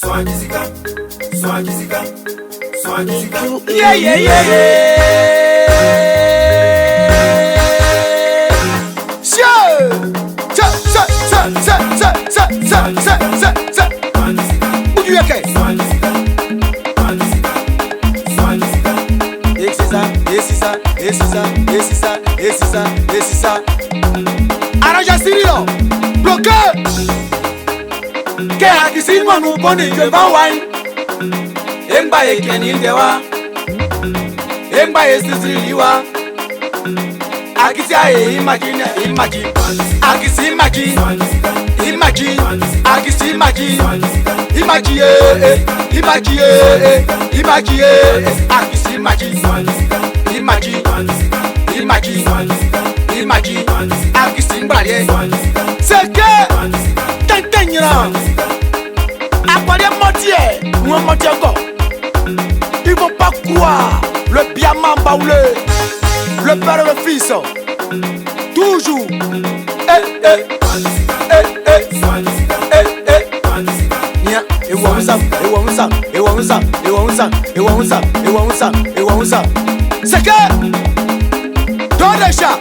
Swagizika, swagizika, swagizika. Yeah, yeah, yeah, yeah. Sure. Où tu es qu'est? Et c'est ça. Arrange Cyrilo, bloqué. Que a qui s'il nous bonne je vais wine. Emba e kenil dewa. Emba e sisiliwa. Akisi aye imagine. Akisi imagine. Akisi imagine. Akisi imagine. Akisi mbalé. C'est que Tentenyra. Aquaré moitié. Ou un moitié encore. Ils vont pas croire le diamant baoulé. Le père et le fils. Toujours. C'est que dans les chats.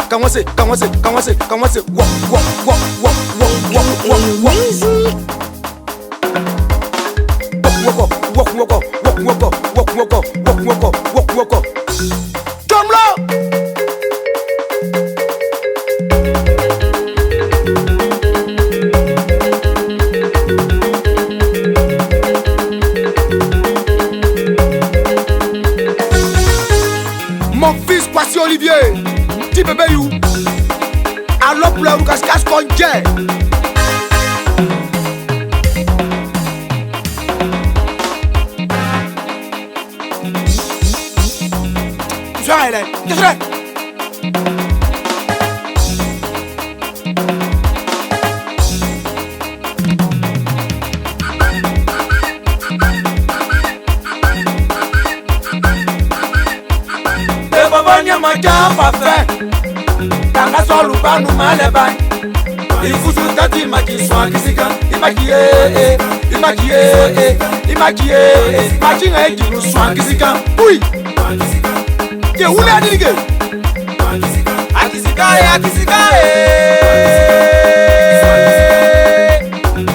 Commencez. Walk. Come low. Mon fils Kwasi Olivier, petit bébé you. Alors pour le cache qu'on gagne. Qu'est-ce que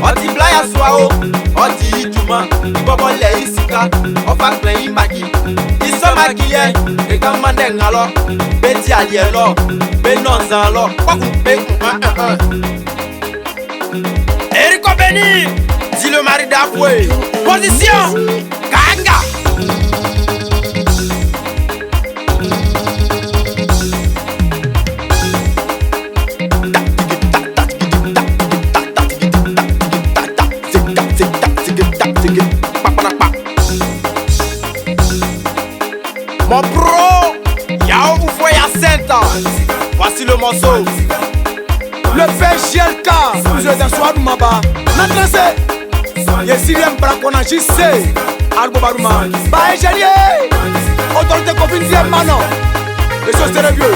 Oti blaya swao, oti juma, ibobo le isika, ofa klen imagi. Iso magiye, ekamande ngalo, beti alielo, benonza lo, kwaku pe. Erico Beni, dit le mari d'Afoué. Position, Kanga. Mon bro, y'a où faut y'a 7 ans. Voici le morceau. Le PGLK, vous êtes un soir de Maba. Maintenant c'est Yesirien Brakona JC. Algo Baruma. Bah, ingénieur. Autorité confidentielle, Manon. Les choses sérieux.